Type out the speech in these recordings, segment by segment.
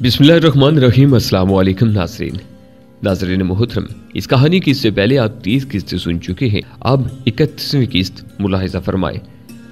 बिस्मिल्लाहिर्रहमानिर्रहीम। अस्सलाम वालेकुम नाज़रीन मोहतरम, इस कहानी की इससे पहले आप 30 किस्तें सुन चुके हैं। अब 31वीं किस्त मुलाहिजा फरमाए।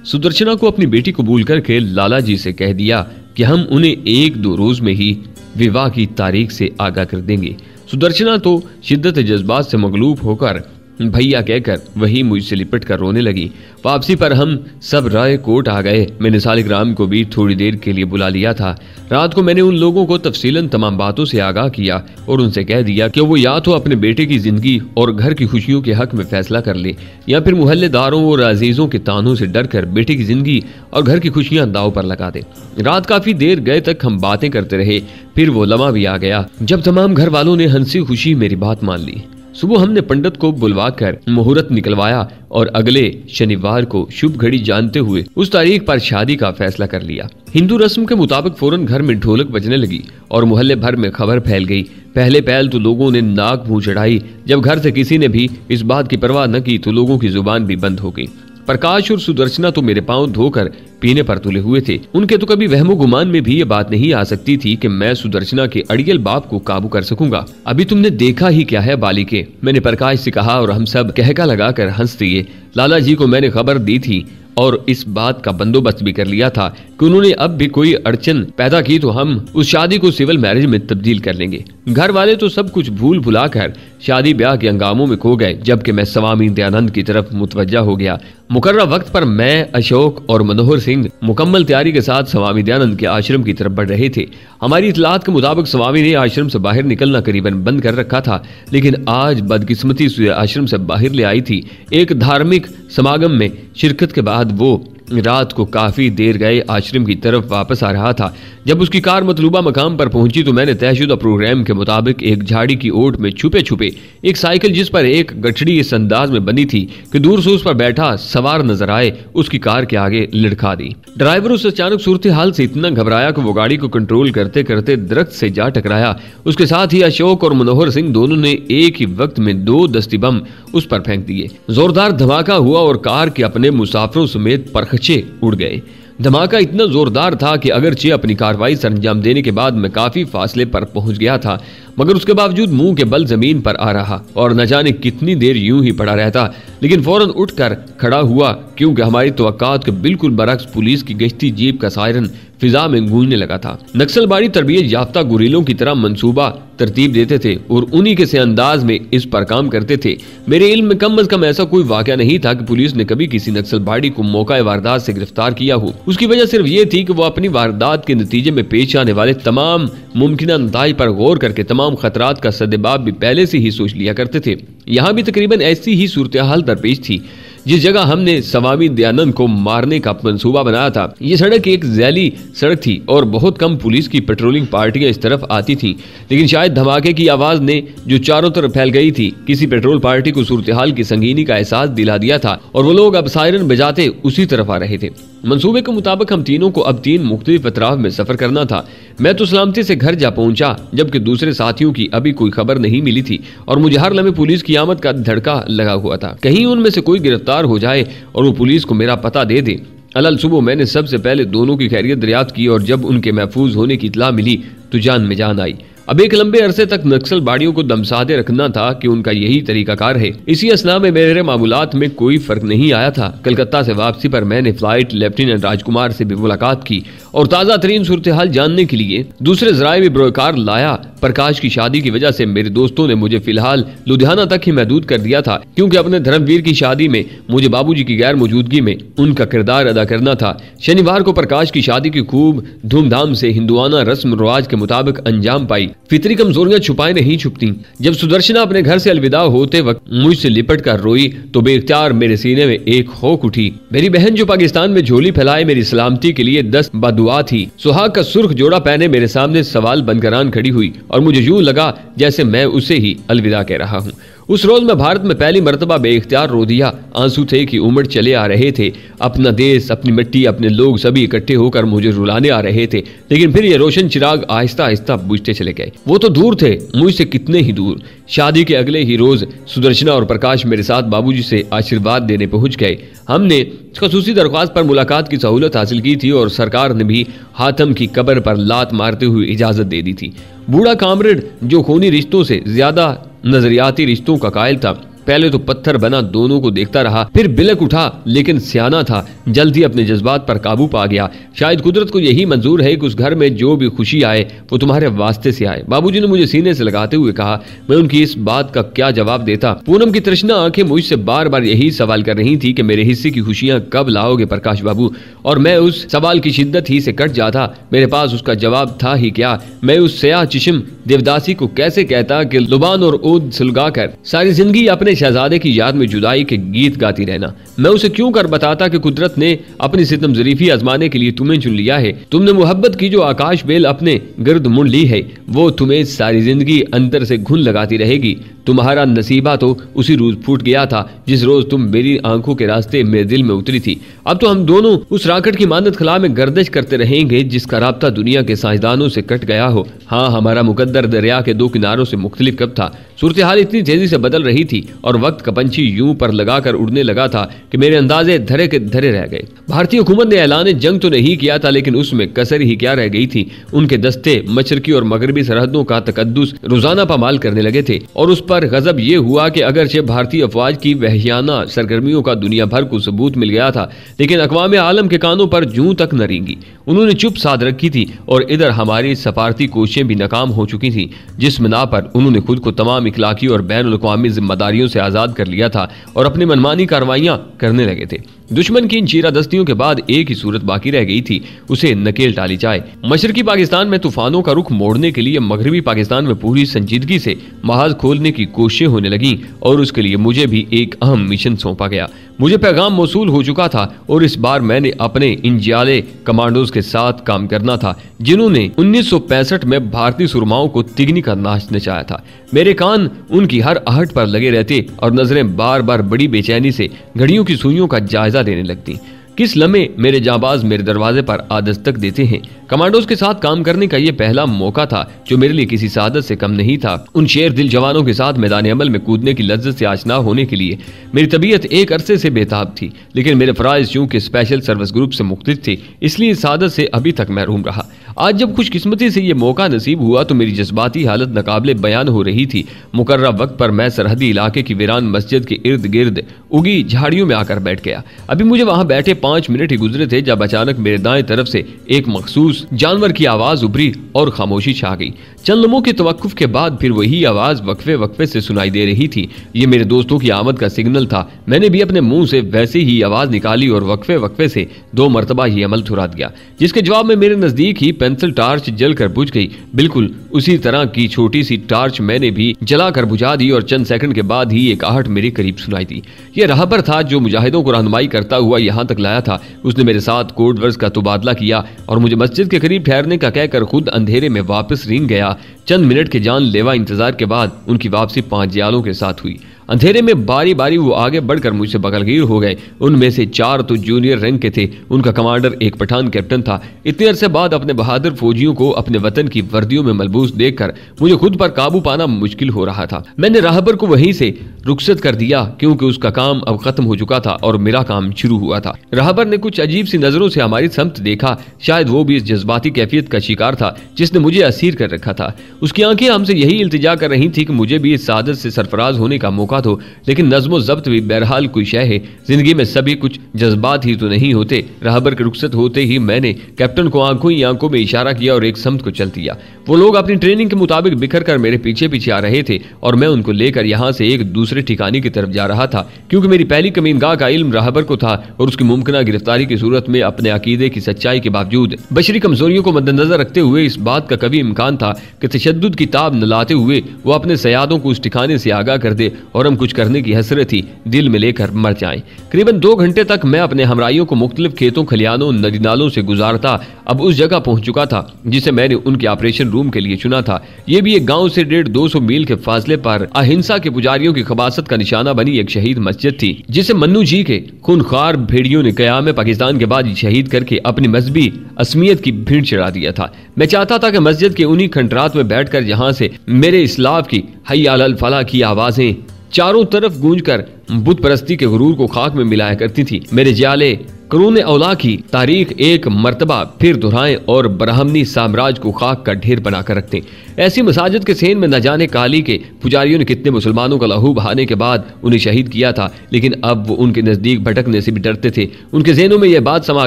सुदर्शना को अपनी बेटी कबूल करके लाला जी से कह दिया कि हम उन्हें 1-2 रोज में ही विवाह की तारीख से आगाह कर देंगे। सुदर्शना तो शिद्दत जज्बात से मगलूब होकर भैया कहकर वही मुझसे लिपट कर रोने लगी। वापसी पर हम सब राय कोट आ गए। मैंने सालिग्राम को भी थोड़ी देर के लिए बुला लिया था। रात को मैंने उन लोगों को तफसीलन तमाम बातों से आगाह किया और उनसे कह दिया कि वो या तो अपने बेटे की जिंदगी और घर की खुशियों के हक में फैसला कर ले, या फिर मुहल्लेदारों और अजीजों के तानों से डर कर बेटे की जिंदगी और घर की खुशियां दाव पर लगा दे। रात काफी देर गए तक हम बातें करते रहे। फिर वो लम्हा भी आ गया जब तमाम घर वालों ने हंसी खुशी मेरी बात मान ली। सुबह हमने पंडित को बुलवाकर मुहूर्त निकलवाया और अगले शनिवार को शुभ घड़ी जानते हुए उस तारीख पर शादी का फैसला कर लिया। हिंदू रस्म के मुताबिक फौरन घर में ढोलक बजने लगी और मोहल्ले भर में खबर फैल गई। पहले पहल तो लोगों ने नाक मुंह चढ़ाई। जब घर से किसी ने भी इस बात की परवाह न की तो लोगों की जुबान भी बंद हो गई। प्रकाश और सुदर्शना तो मेरे पांव धोकर पीने पर तुले हुए थे। उनके तो कभी वहमो गुमान में भी ये बात नहीं आ सकती थी कि मैं सुदर्शना के अड़ियल बाप को काबू कर सकूंगा। अभी तुमने देखा ही क्या है बालिके, मैंने प्रकाश से कहा और हम सब कहका लगाकर हंस दिए। लाला जी को मैंने खबर दी थी और इस बात का बंदोबस्त भी कर लिया था कि उन्होंने अब भी कोई अड़चन पैदा की तो हम उस शादी को सिविल मैरिज में तब्दील कर लेंगे। घर वाले तो सब कुछ भूल भुलाकर शादी ब्याह के हंगामों में खो गए, जबकि मैं स्वामी दयानंद की तरफ मुतवज्जा हो गया। मुकर्रर वक्त पर मैं, अशोक और मनोहर सिंह मुकम्मल तैयारी के साथ स्वामी दयानंद के आश्रम की तरफ बढ़ रहे थे। हमारी इतलात के मुताबिक स्वामी ने आश्रम से बाहर निकलना करीबन बंद कर रखा था, लेकिन आज बदकिस्मती से आश्रम से बाहर ले आई थी। एक धार्मिक समागम में शिरकत के बाद वो रात को काफी देर गए आश्रम की तरफ वापस आ रहा था। जब उसकी कार मतलूबा मकाम पर पहुंची तो मैंने तयशुदा प्रोग्राम के मुताबिक एक झाड़ी की ओट में छुपे छुपे एक साइकिल जिस पर एक गठड़ी इस अंदाज में बनी थी कि दूर से उस पर बैठा सवार नजर आए, उसकी कार के आगे लड़खा दी। ड्राइवर उस अचानक सूरत हाल से इतना घबराया कि वो गाड़ी को कंट्रोल करते करते दरख्त से जा टकराया। उसके साथ ही अशोक और मनोहर सिंह दोनों ने एक ही वक्त में 2 दस्ती बम उस पर फेंक दिए। जोरदार धमाका हुआ और कार के अपने मुसाफिरों समेत परखचे उड़ गए। धमाका इतना जोरदार था कि अगरचे अपनी कार्रवाई सरंजाम देने के बाद मैं काफी फासले पर पहुंच गया था, मगर उसके बावजूद मुंह के बल जमीन पर आ रहा और न जाने कितनी देर यूं ही पड़ा रहता। लेकिन फौरन उठकर खड़ा हुआ क्योंकि हमारी तवक्कात के बिल्कुल बरक्स पुलिस की गश्ती जीप का सायरन फिजा में गूंजने लगा था। नक्सलबाड़ी तरबियत याफ्ता गुरीलों की तरह मंसूबा तरतीब देते थे और उन्हीं के से अंदाज में इस पर काम करते थे। मेरे इल्म में कम अज कम ऐसा कोई वाकया नहीं था कि पुलिस ने कभी किसी नक्सलबाड़ी को मौका वारदात से गिरफ्तार किया हो। उसकी वजह सिर्फ ये थी कि वो अपनी वारदात के नतीजे में पेश आने वाले तमाम मुमकिन नताइज पर गौर करके तमाम खतरात का सद्देबाब भी पहले से ही सोच लिया करते थे। यहाँ भी तकरीबन ऐसी ही सूरत हाल दरपेश थी। जिस जगह हमने स्वामी दयानंद को मारने का मंसूबा बनाया था, ये सड़क एक जैली सड़क थी और बहुत कम पुलिस की पेट्रोलिंग पार्टियां इस तरफ आती थीं। लेकिन शायद धमाके की आवाज ने जो चारों तरफ फैल गई थी किसी पेट्रोल पार्टी को सूरत हाल की संगीनी का एहसास दिला दिया था और वो लोग अब सायरन बजाते उसी तरफ आ रहे थे। मंसूबे के मुताबिक हम तीनों को अब 3 मुख्तलिफ अतराफ में सफर करना था। मैं तो सलामती से घर जा पहुंचा, जबकि दूसरे साथियों की अभी कोई खबर नहीं मिली थी और मुझे हर लम्हे पुलिस की आमद का धड़का लगा हुआ था। कहीं उनमें से कोई गिरफ्तार हो जाए और वो पुलिस को मेरा पता दे दे। अलल सुबह मैंने सबसे पहले दोनों की खैरियत दरियाफ्त की और जब उनके महफूज होने की इत्तला मिली तो जान में जान आई। अब एक लंबे अरसे तक नक्सल बाड़ियों को दमसादे रखना था कि उनका यही तरीकाकार है। इसी असना में मेरे मामूलात में कोई फर्क नहीं आया था। कलकत्ता से वापसी पर मैंने फ्लाइट लेफ्टिनेंट राजकुमार से भी मुलाकात की और ताज़ा तरीन सूरत हाल जानने के लिए दूसरे जराए भी बरोकार लाया। प्रकाश की शादी की वजह से मेरे दोस्तों ने मुझे फिलहाल लुधियाना तक ही महदूद कर दिया था, क्योंकि अपने धर्मवीर की शादी में मुझे बाबूजी की गैर मौजूदगी में उनका किरदार अदा करना था। शनिवार को प्रकाश की शादी की खूब धूमधाम से हिंदुआना रस्म रिवाज के मुताबिक अंजाम पाई। फितरी कमजोरियां छुपाए नहीं छुपती। जब सुदर्शना अपने घर से अलविदा होते वक्त मुझसे लिपट कर रोई तो बेख्तियार मेरे सीने में एक होक उठी। मेरी बहन जो पाकिस्तान में झोली फैलाए मेरी सलामती के लिए 10 बदुआ थी, सुहाग का सुर्ख जोड़ा पहने मेरे सामने सवाल बनकर आन खड़ी हुई और मुझे यूं लगा जैसे मैं उसे ही अलविदा कह रहा हूँ। उस रोज मैं भारत में पहली मर्तबा बेइख्तियार रो दिया। आंसू थे कि उमड़ चले आ रहे थे। अपना देश, अपनी मिट्टी, अपने लोग सभी इकट्ठे होकर मुझे रुलाने आ रहे थे। लेकिन फिर ये रोशन चिराग आहिस्ता आहिस्ता बुझते चले गए। वो तो दूर थे, मुझसे कितने ही दूर। शादी के अगले ही रोज सुदर्शना और प्रकाश मेरे साथ बाबूजी से आशीर्वाद देने पहुंच गए। हमने खसूसी दरख्वास्त पर मुलाकात की सहूलत हासिल की थी और सरकार ने भी हातम की कब्र पर लात मारते हुए इजाजत दे दी थी। बूढ़ा कामरेड, जो खूनी रिश्तों से ज्यादा नजरियाती रिश्तों का कायल था, पहले तो पत्थर बना दोनों को देखता रहा, फिर बिलक उठा, लेकिन सियाना था, जल्दी अपने जज्बात पर काबू पा गया। शायद कुदरत को यही मंजूर है कि उस घर में जो भी खुशी आए वो तुम्हारे वास्ते से आए। बाबूजी ने मुझे सीने से लगाते हुए कहा। मैं उनकी इस बात का क्या जवाब देता। पूनम की तृष्णा आंखें मुझसे बार बार यही सवाल कर रही थी कि मेरे हिस्से की खुशियां कब लाओगे प्रकाश बाबू, और मैं उस सवाल की शिद्दत ही से कट जाता। मेरे पास उसका जवाब था ही क्या। मैं उस सयाह चिश्म देवदासी को कैसे कहता कि लुबान और ऊद सुलगाकर सारी जिंदगी अपने शहजादे की याद में जुदाई के गीत गाती रहना। मैं उसे क्यों कर बताता कि कुदरत ने अपनी सितम ज़रीफी आजमाने के लिए तुम्हें चुन लिया है। तुमने मोहब्बत की जो आकाश बेल अपने गिर्द मुड़ ली है, वो तुम्हें सारी जिंदगी अंदर से घुन लगाती रहेगी। तुम्हारा नसीबा तो उसी रोज फूट गया था जिस रोज तुम मेरी आंखों के रास्ते मेरे दिल में उतरी थी। अब तो हम दोनों उस राकेट की मानद खला में गर्दिश करते रहेंगे जिसका राब्ता दुनिया के साइंसदानों से कट गया हो। हाँ, हमारा मुकद्दर दरिया के दो किनारों से मुख्तलिफ कब था। सूरत हाल इतनी तेजी से बदल रही थी और वक्त का पंछी यूं पर लगाकर उड़ने लगा था कि मेरे अंदाजे धरे के धरे रह गए। भारतीय हुकूमत ने ऐलान जंग तो नहीं किया था, लेकिन उसमें कसर ही क्या रह गई थी। उनके दस्ते मशरकी और मगरबी सरहदों का तकद्दुस रोजाना पामाल करने लगे थे और उस पर गजब ये हुआ कि अगरचे भारतीय अफवाज की वहशियाना सरगर्मियों का दुनिया भर को सबूत मिल गया था, लेकिन अक़वाम आलम के कानों पर जूं तक न रेंगी। उन्होंने चुप साध रखी थी और इधर हमारी सफारती कोशिशें भी नाकाम हो चुकी थी। जिस बिना पर उन्होंने खुद को तमाम इखलाकी और बैनुल अक़वामी जिम्मेदारियों से आज़ाद कर लिया था और अपनी मनमानी कार्रवाइयां करने लगे थे। दुश्मन की इन चीरा दस्तियों के बाद एक ही सूरत बाकी रह गई थी, उसे नकेल टाली जाए। मशरकी पाकिस्तान में तूफानों का रुख मोड़ने के लिए मगरबी पाकिस्तान में पूरी संजीदगी से महाज खोलने की कोशिशें होने लगी और उसके लिए मुझे भी एक अहम मिशन सौंपा गया। मुझे पैगाम मौसूल हो चुका था और इस बार मैंने अपने इन जाले कमांडोज के साथ काम करना था जिन्होंने 1965 में भारतीय सुरमाओं को तिगनी का नाश नचाया था। मेरे कान उनकी हर आहट पर लगे रहते और नजरें बार बार बड़ी बेचैनी से घड़ियों की सुइयों का जायजा देने लगती। किस लम्हे मेरे जाबाज मेरे दरवाजे पर आदस्तक देते हैं। कमांडोज के साथ काम करने का यह पहला मौका था जो मेरे लिए किसी सादत से कम नहीं था। उन शेर दिल जवानों के साथ मैदान अमल में कूदने की लज्जत से आशना होने के लिए मेरी तबीयत एक अरसे से बेताब थी, लेकिन मेरे फराइज चूंकि स्पेशल सर्विस ग्रुप से मुख्तलिफ थे, इसलिए सादत से अभी तक महरूम रहा। आज जब खुशकिस्मती से ये मौका नसीब हुआ तो मेरी जज्बाती हालत नाकाबिले बयान हो रही थी। मुकर्रर वक्त पर मैं सरहदी इलाके की वीरान मस्जिद के इर्द गिर्द उगी झाड़ियों में आकर बैठ गया। अभी मुझे वहां बैठे 5 मिनट ही गुजरे थे जब अचानक मेरे दाएं तरफ से एक मखसूस जानवर की आवाज उभरी और खामोशी छा गई। चंद लम्हों के तवक्कुफ के बाद फिर वही आवाज वक्फे वक्फे से सुनाई दे रही थी। ये मेरे दोस्तों की आमद का सिग्नल था। मैंने भी अपने मुंह से वैसे ही आवाज निकाली और वक्फे वक्फे से 2 मरतबा ये अमल ठुरा दिया, जिसके जवाब में मेरे नजदीक ही पेंसिल टार्च जलकर बुझ गई। बिल्कुल उसी तरह की छोटी सी टार्च मैंने भी जलाकर बुझा दी और चंद सेकंड के बाद ही एक आहट मेरे करीब सुनाई दी। यह राहबर था जो मुजाहिदों को रहनुमाई करता हुआ यहाँ तक लाया था। उसने मेरे साथ कोड वर्ड्स का तबादला किया और मुझे मस्जिद के करीब ठहरने का कहकर खुद अंधेरे में वापस रिंग गया। चंद मिनट के जानलेवा इंतजार के बाद उनकी वापसी 5 जियालों के साथ हुई। अंधेरे में बारी बारी वो आगे बढ़कर मुझसे बगलगीर हो गए। उनमें से 4 तो जूनियर रैंक के थे। उनका कमांडर एक पठान कैप्टन था। इतने अरसे बाद अपने बहादुर फौजियों को अपने वतन की वर्दियों में मलबूस देखकर मुझे खुद पर काबू पाना मुश्किल हो रहा था। मैंने राहबर को वहीं से रुखसत कर दिया क्योंकि उसका काम अब खत्म हो चुका था और मेरा काम शुरू हुआ था। राहबर ने कुछ अजीब सी नजरों से हमारी समत देखा। शायद वो भी इस जज्बाती कैफियत का शिकार था जिसने मुझे असीर कर रखा था। उसकी आंखें हमसे यही इल्तिजा कर रही थी कि मुझे भी इस सादत से सरफराज होने का मौका दो, लेकिन नज़्म ज़ब्त भी बहरहाल कोई शय है। जिंदगी में सभी कुछ जज्बात ही तो नहीं होते। राहबर के रुखसत होते ही मैंने कैप्टन को आंखों ही आंखों में इशारा किया और एक समत को चल दिया। वो लोग अपनी ट्रेनिंग के मुताबिक बिखर कर मेरे पीछे पीछे आ रहे थे और मैं उनको लेकर यहाँ से एक दूसरे ठिकाने की तरफ जा रहा था, क्योंकि मेरी पहली कमीनगाह का इल्म राहबर को था और उसकी मुमकिन गिरफ्तारी की सूरत में अपने अकीदे की सच्चाई के बावजूद बशरी कमजोरियों को मद्देनजर रखते हुए इस बात का कभी इम्कान था कि तशद्दुद की ताब न लाते हुए वो अपने सयादों को उस ठिकाने से आगाह कर दे और हम कुछ करने की हसरत ही दिल में लेकर मर जाएं। करीबन 2 घंटे तक मैं अपने हमराइयों को मुख्तलिफ खेतों, खलियानों, नदी नालों से गुजारता अब उस जगह पहुंच चुका था जिसे मैंने उनके ऑपरेशन रूम के लिए चुना था। ये भी एक गांव से 150-200 मील के फासले पर अहिंसा के पुजारियों की खबासत का निशाना बनी एक शहीद मस्जिद थी, जिसे मन्नू जी के खूनखार भेड़ियों ने क़याम पाकिस्तान के बाद शहीद करके अपनी मजहबी असमियत की भीड़ चढ़ा दिया था। मैं चाहता था कि मस्जिद के उन्हीं खंडरात में बैठकर जहां से मेरे इस्लाम की हय्या अलल फलाह की आवाजें चारों तरफ गूंजकर बुत परस्ती के गुरूर को खाक में मिलाया करती थी, मेरे जाले करून औला की तारीख एक मर्तबा फिर दोहराएं और ब्राह्मणी साम्राज्य को खाक का ढेर बनाकर रखते। ऐसी मसाजिद के सेन में न जाने काली के पुजारियों ने कितने मुसलमानों का लहू बहाने के बाद उन्हें शहीद किया था, लेकिन अब वो उनके नजदीक भटकने से भी डरते थे। उनके ज़हनों में यह बात समा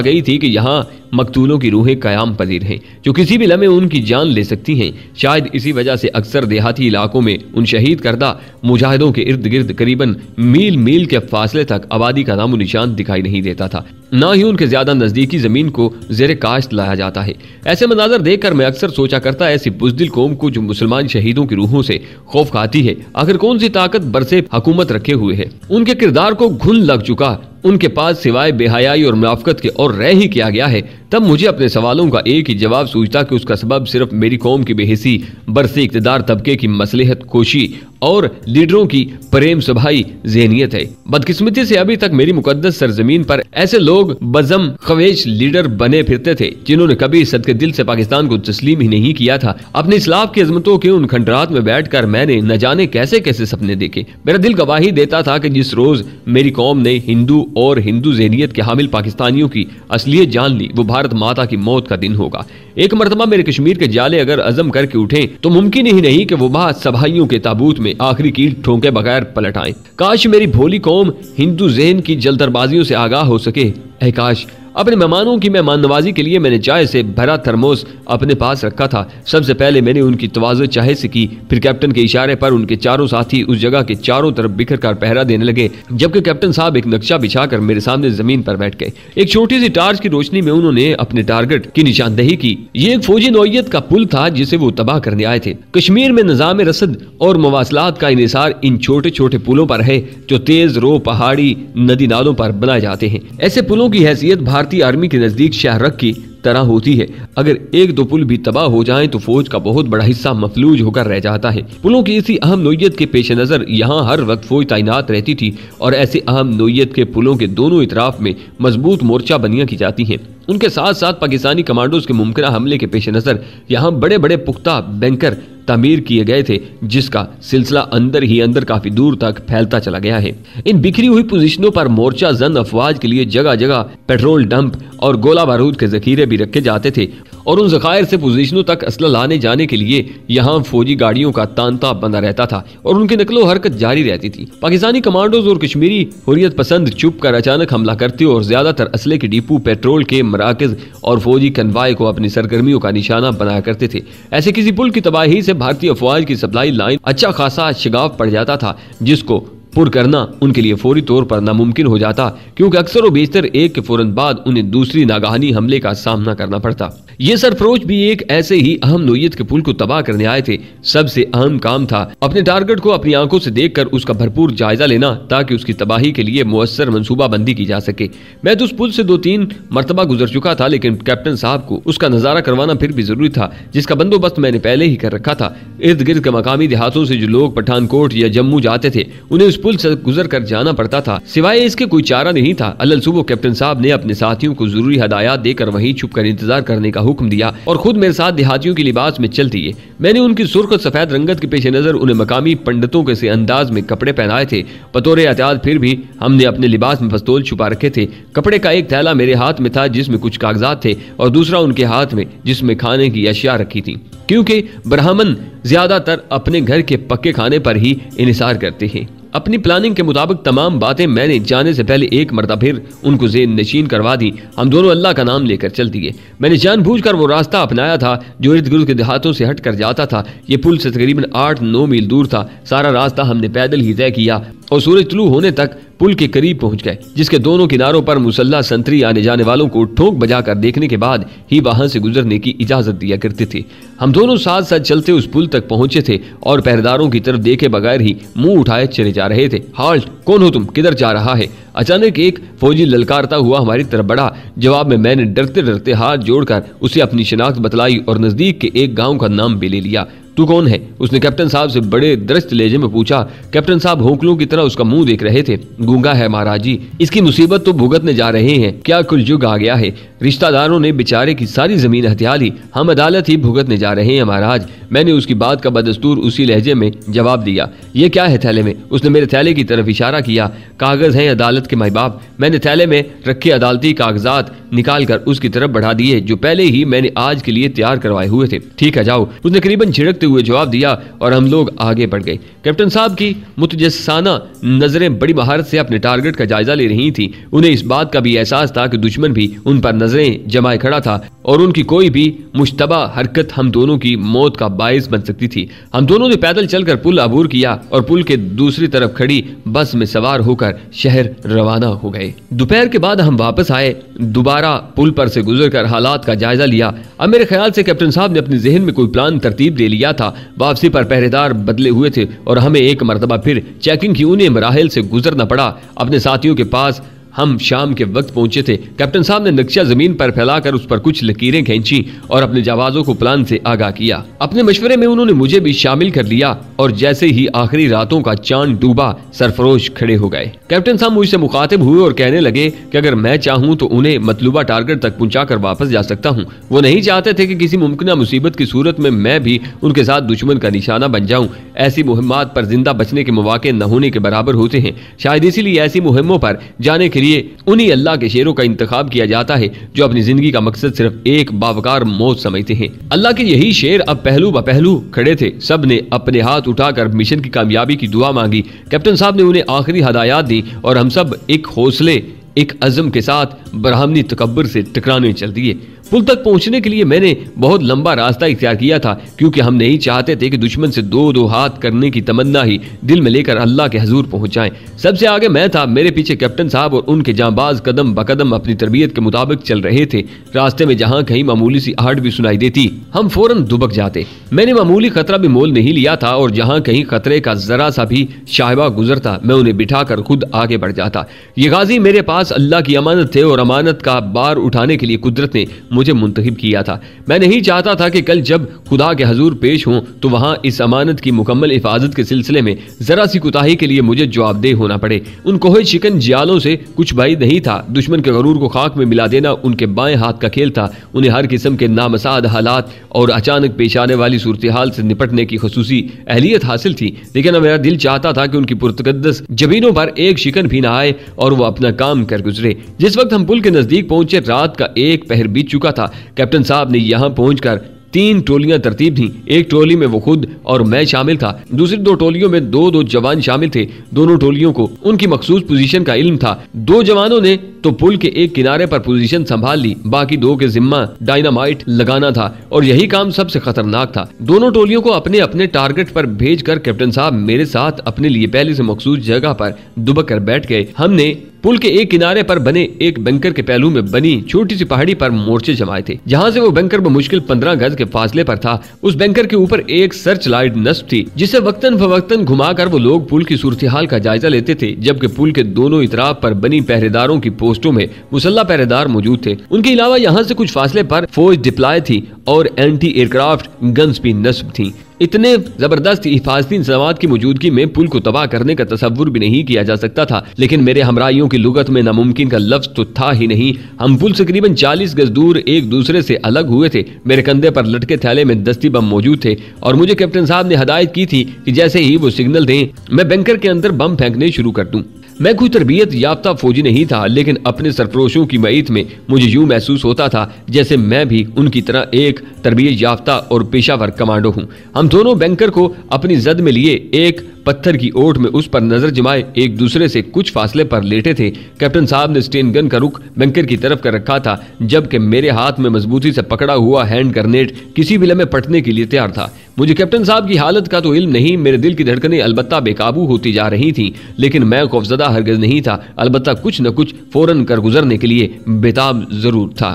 गई थी कि यहाँ मकतूलों की रूहें कयाम पजीर हैं, जो किसी भी लम्हे उनकी जान ले सकती हैं। शायद इसी वजह से अक्सर देहाती इलाकों में उन शहीद करदा मुजाहिदों के इर्द गिर्द करीबन मील मील के फासले तक आबादी का नामो निशान दिखाई नहीं देता था, ना ही उनके ज्यादा नजदीकी जमीन को जेर काश्त लाया जाता है। ऐसे मनाजर देखकर मैं अक्सर सोचा करता, ऐसी बुज़दिल कौम को जो मुसलमान शहीदों की रूहों से खौफ खाती है, आखिर कौन सी ताकत बरसे हुकूमत रखे हुए है। उनके किरदार को घुन लग चुका, उनके पास सिवाय बेहयाई और मुनाफिकत के और रह ही किया गया है। तब मुझे अपने सवालों का एक ही जवाब सूझता कि उसका सबब सिर्फ मेरी कौम की बेहिसी बरसे इक़्तिदार तबके की मसलहत कोशी और लीडरों की प्रेम सभाई ज़हनियत है। बदकिस्मती से अभी तक मेरी मुकद्दस सरजमीन पर ऐसे लोग बज़म ख्वेश लीडर बने फिरते थे, जिन्होंने कभी सदके दिल से पाकिस्तान को तस्लीम ही नहीं किया था। अपनी इस्लाफ की अजमतों के उन खंडरात में बैठकर मैंने न जाने कैसे कैसे सपने देखे। मेरा दिल गवाही देता था कि जिस रोज मेरी कौम ने हिंदू और हिंदू ज़हनियत के हामिल पाकिस्तानियों की असलियत जान ली, वो भारत माता की मौत का दिन होगा। एक मरतबा मेरे कश्मीर के जाले अगर अज़म करके उठे तो मुमकिन ही नहीं कि वो वहां सभाइयों के ताबूत में आखिरी कील ठोंके बगैर पलट आए। काश मेरी भोली कौम हिंदू ज़हन की जलदरबाजियों से आगाह हो सके। ऐ काश अपने मेहमानों की मेहमान नवाजी के लिए मैंने चाय से भरा थर्मोस अपने पास रखा था। सबसे पहले मैंने उनकी तवाज़ो चाय से की, फिर कैप्टन के इशारे पर उनके चारों साथी उस जगह के चारों तरफ बिखर कर पहरा देने लगे, जबकि कैप्टन साहब एक नक्शा बिछाकर मेरे सामने जमीन पर बैठ गए। एक छोटी सी टार्च की रोशनी में उन्होंने अपने टारगेट की निशानदेही की। ये एक फौजी नौइयत का पुल था जिसे वो तबाह करने आए थे। कश्मीर में निजाम रसद और मवासलात का इन्हिसार इन छोटे छोटे पुलों पर है, जो तेज रो पहाड़ी नदी नालों पर बनाए जाते हैं। ऐसे पुलों की हैसियत भारतीय आर्मी के नजदीक शहरक की तरह होती है। अगर एक दो पुल भी तबाह हो जाएं तो फौज का बहुत बड़ा हिस्सा मफलूज होकर रह जाता है। पुलों की इसी अहम नोयत के पेश नजर यहाँ हर वक्त फौज तैनात रहती थी और ऐसे अहम नोयत के पुलों के दोनों इतराफ में मजबूत मोर्चा बनियां की जाती हैं। उनके साथ साथ पाकिस्तानी कमांडोज के मुमकिन हमले के पेश नजर यहाँ बड़े बड़े पुख्ता बैंकर तामीर किए गए थे, जिसका सिलसिला अंदर ही अंदर काफी दूर तक फैलता चला गया है। इन बिखरी हुई पोजीशनों पर मोर्चा जन अफवाज के लिए जगह जगह पेट्रोल डंप और गोला बारूद के जखीरे भी रखे जाते थे और उन जखायर से पोजीशनों तक असला लाने जाने के लिए यहाँ फौजी गाड़ियों का तांता बंधा रहता था और उनकी नकलो हरकत जारी रहती थी। पाकिस्तानी कमांडोज और कश्मीरी हुर्रियत पसंद चुप कर अचानक हमला करते और ज्यादातर असले के डिपो, पेट्रोल के मराकज और फौजी कन्वाय को अपनी सरगर्मियों का निशाना बनाया करते थे। ऐसे किसी पुल की तबाही से भारतीय अफवाज की सप्लाई लाइन अच्छा खासा शिगाफ पड़ जाता था, जिसको पुर करना उनके लिए फौरी तौर पर नामुमकिन हो जाता, क्योंकि अक्सर व बेशतर एक के फौरन बाद उन्हें दूसरी नागाहानी हमले का सामना करना पड़ता। ये सरफरोश भी एक ऐसे ही अहम नोयत के पुल को तबाह करने आए थे। सबसे अहम काम था अपने टारगेट को अपनी आंखों से देखकर उसका भरपूर जायजा लेना, ताकि उसकी तबाही के लिए मुअस्सर मंसूबा बंदी की जा सके। मैं तो उस पुल से 2-3 मरतबा गुजर चुका था, लेकिन कैप्टन साहब को उसका नजारा करवाना फिर भी जरूरी था, जिसका बंदोबस्त मैंने पहले ही कर रखा था। इर्द गिर्द के मकामी देहातों से जो लोग पठानकोट या जम्मू जाते थे, उन्हें उस पुल से गुजर कर जाना पड़ता था। सिवाय इसके कोई चारा नहीं था। अल्ल सुबह कैप्टन साहब ने अपने साथियों को जरूरी हदायत देकर वहीं छुप कर इंतजार करने का हुक्म दिया और खुद मेरे साथ देहातियों के लिबास में चल दिए। मैंने उनकी सुर्ख और सफेद रंगत के पेश नजर उन्हें मकामी पंडितों के से अंदाज में कपड़े पहनाए थे। बतौर एहतियात फिर भी हमने अपने लिबास में पिस्तौल छुपा रखे थे। कपड़े का एक थैला मेरे हाथ में था जिसमें कुछ कागजात थे और दूसरा उनके हाथ में जिसमें खाने की अशिया रखी थी, क्योंकि ब्राह्मण ज्यादातर अपने घर के पक्के खाने पर ही इन्हिसार करते हैं। अपनी प्लानिंग के मुताबिक तमाम बातें मैंने जाने से पहले एक मरतबा फिर उनको ज़ेहन नशीन करवा दी। हम दोनों अल्लाह का नाम लेकर चल दिए। मैंने जानबूझकर वो रास्ता अपनाया था जो इर्द गिर्द के देहातों से हट कर जाता था। ये पुल से तकरीबन 8-9 मील दूर था। सारा रास्ता हमने पैदल ही तय किया और सूरज तुलू होने तक पुल के करीब पहुंच गए, जिसके दोनों किनारों पर मुसल्ला संतरी आने जाने वालों को ठोक बजाकर देखने के बाद ही वहां से गुजरने की इजाजत दिया करते थे। हम दोनों साथ साथ चलते उस पुल तक पहुंचे थे और पहरेदारों की तरफ देखे बगैर ही मुंह उठाए चले जा रहे थे। हाल्ट, कौन हो तुम, किधर जा रहा है? अचानक एक फौजी ललकारता हुआ हमारी तरफ बढ़ा। जवाब में मैंने डरते डरते हाथ जोड़कर उसे अपनी शिनाख्त बतलाई और नजदीक के एक गांव का नाम भी ले लिया। तू कौन है? उसने कैप्टन साहब से बड़े दरस्त लहजे में पूछा। कैप्टन साहब होंकलों की तरह उसका मुंह देख रहे थे। गूंगा है महाराज जी, इसकी मुसीबत तो भुगतने जा रहे हैं। क्या कुलयुग आ गया है, रिश्तेदारों ने बेचारे की सारी जमीन हथिया ली, हम अदालत ही भुगतने जा रहे हैं महाराज। मैंने उसकी बात का बदस्तूर उसी लहजे में जवाब दिया। ये क्या है थैले में? उसने मेरे थैले की तरफ इशारा किया। कागज हैं अदालत के माई बाप। मैंने थैले में रखे अदालती कागजात निकालकर उसकी तरफ बढ़ा दिए जो पहले ही मैंने आज के लिए तैयार करवाए हुए थे। ठीक है जाओ, उसने करीबन झिड़कते हुए जवाब दिया और हम लोग आगे बढ़ गए। कैप्टन साहब की मुतजस्साना नजरें बड़ी महारत से अपने टारगेट का जायजा ले रही थी। उन्हें इस बात का भी एहसास था कि दुश्मन भी उन पर नजरें जमाए खड़ा था और उनकी कोई भी मुश्तबा हरकत हम दोनों की मौत का बायस बन सकती थी। हम दोनों ने पैदल चलकर पुल अबूर किया और पुल के दूसरी तरफ खड़ी बस में सवार होकर शहर रवाना हो गए। दोपहर के बाद हम वापस आए, दोबारा पुल पर से गुजरकर हालात का जायजा लिया। अब मेरे ख्याल से कैप्टन साहब ने अपने जहन में कोई प्लान तरतीब दे लिया था। वापसी पर पहरेदार बदले हुए थे और हमें एक मरतबा फिर चेकिंग की उन्हें मराहिल से गुजरना पड़ा। अपने साथियों के पास हम शाम के वक्त पहुंचे थे। कैप्टन साहब ने नक्शा जमीन पर फैलाकर उस पर कुछ लकीरें खींची और अपने जावाजों को प्लान से आगाह किया। अपने मशवरे में उन्होंने मुझे भी शामिल कर लिया और जैसे ही आखिरी रातों का चांद डूबा सरफरोश खड़े हो गए। कैप्टन साहब मुझसे मुखातिब हुए और कहने लगे कि अगर मैं चाहूं तो उन्हें मतलूबा टारगेट तक पहुंचाकर वापस जा सकता हूं। वो नहीं चाहते थे कि किसी मुमकिन मुसीबत की सूरत में मैं भी उनके साथ दुश्मन का निशाना बन जाऊं। ऐसी मुहिम्मात पर जिंदा बचने के मौके न होने के बराबर होते हैं। शायद इसीलिए ऐसी मुहिम्मों पर जाने के लिए उन्हीं अल्लाह के शेरों का इंतखाब किया जाता है जो अपनी जिंदगी का मकसद सिर्फ एक बावकार मौत समझते हैं। अल्लाह के यही शेर अब पहलू ब पहलू खड़े थे। सब ने अपने हाथ उठाकर मिशन की कामयाबी की दुआ मांगी। कैप्टन साहब ने उन्हें आखिरी हदायत दी और हम सब एक हौसले एक अज़म के साथ बरहमनी तकब्बुर से टकराने चल दिए। पुल तक पहुंचने के लिए मैंने बहुत लंबा रास्ता इख्तियार किया था क्योंकि हम नहीं चाहते थे कि दुश्मन से दो दो हाथ करने की तमन्ना ही दिल में लेकर अल्लाह के हजूर पहुंच जाएं। सबसे आगे मैं था, मेरे पीछे कैप्टन साहब और उनके जांबाज कदम बकदम अपनी तरबियत के मुताबिक चल रहे थे। रास्ते में जहां कहीं मामूली सी आहट भी सुनाई देती हम फौरन दुबक जाते। मैंने मामूली खतरा भी मोल नहीं लिया था और जहां कहीं खतरे का जरा सा भी शाहिबा गुजरता मैं उन्हें बिठाकर खुद आगे बढ़ जाता। ये गाजी मेरे पास अल्लाह की अमानत थे और अमानत का बार उठाने के लिए कुदरत ने मुझे मुंतखब किया था। मैं नहीं चाहता था कि कल जब खुदा के हजूर पेश हूं तो वहां इस अमानत की मुकम्मल हिफाजत के सिलसिले में जरा सी कुताही के लिए मुझे जवाबदेह होना पड़े। उन कोहे शिकन जियालों से कुछ भाई नहीं था। दुश्मन के गरूर को खाक में मिला देना उनके बाएं हाथ का खेल था। उन्हें हर किस्म के नामसाद हालात और अचानक पेश आने वाली सूरत हाल से निपटने की खुसूसी अहलियत हासिल थी। लेकिन मेरा दिल चाहता था कि उनकी पुरतकद्दस जबीनों पर एक शिकन भी ना आए और वो अपना काम कर गुजरे। जिस वक्त हम पुल के नजदीक पहुंचे रात का एक पहर बीत चुका था। कैप्टन साहब ने यहां पहुंचकर 3 टोलियां तरतीब थीं। एक टोली में वो खुद और मैं शामिल था। दूसरी 2 टोलियों में 2-2 जवान शामिल थे। दोनों टोलियों को उनकी मखसूस पोजीशन का इल्म था। 2 जवानों ने तो पुल के एक किनारे पर पोजीशन संभाल ली, बाकी 2 के जिम्मा डायनामाइट लगाना था और यही काम सबसे खतरनाक था। दोनों टोलियों को अपने अपने टारगेट पर भेजकर कैप्टन साहब मेरे साथ अपने लिए पहले से मखसूस जगह पर दुबक कर बैठ गए। हमने पुल के एक किनारे पर बने एक बैंकर के पहलू में बनी छोटी सी पहाड़ी पर मोर्चे जमाए थे। जहां से वो बैंकर बमुश्किल 15 गज के फासले पर था। उस बैंकर के ऊपर एक सर्च लाइट नस्ब थी जिसे वक्तन फवक्तन घुमाकर वो लोग पुल की सूरत हाल का जायजा लेते थे। जबकि पुल के दोनों इतराफ पर बनी पहरेदारों की पोस्टों में मुसल्ला पहरेदार मौजूद थे। उनके अलावा यहाँ से कुछ फासले पर फौज डिप्लॉय थी और एंटी एयरक्राफ्ट गन्स भी नस्ब थी। इतने जबरदस्त हिफाजती इंतजामात की मौजूदगी में पुल को तबाह करने का तसव्वुर भी नहीं किया जा सकता था। लेकिन मेरे हमराइयों की लुगत में नामुमकिन का लफ्ज तो था ही नहीं। हम पुल से करीबन 40 गज दूर एक दूसरे से अलग हुए थे। मेरे कंधे पर लटके थैले में दस्ती बम मौजूद थे और मुझे कैप्टन साहब ने हदायत की थी कि जैसे ही वो सिग्नल दें मैं बैंकर के अंदर बम फेंकने शुरू कर दूं। मैं कोई तरबियत याफ्ता फौजी नहीं था, लेकिन अपने सरफरोशों की मईत में मुझे यूं महसूस होता था जैसे मैं भी उनकी तरह एक तरबियत याफ्ता और पेशावर कमांडो हूं। हम दोनों बैंकर को अपनी जद में लिए एक पत्थर की ओट में उस पर नजर जमाए एक दूसरे से कुछ फासले पर लेटे थे। कैप्टन साहब ने स्टेन गन का रुख बैंकर की तरफ कर रखा था, जबकि मेरे हाथ में मजबूती से पकड़ा हुआ हैंड ग्रेनेड किसी भी लम्हे पटने के लिए तैयार था। मुझे कैप्टन साहब की हालत का तो इल्म नहीं, मेरे दिल की धड़कनें अलबत्ता बेकाबू होती जा रही थीं, लेकिन मैं खौफजदा हरगिज नहीं था। अलबत्ता कुछ न कुछ फौरन कर गुजरने के लिए बेताब जरूर था।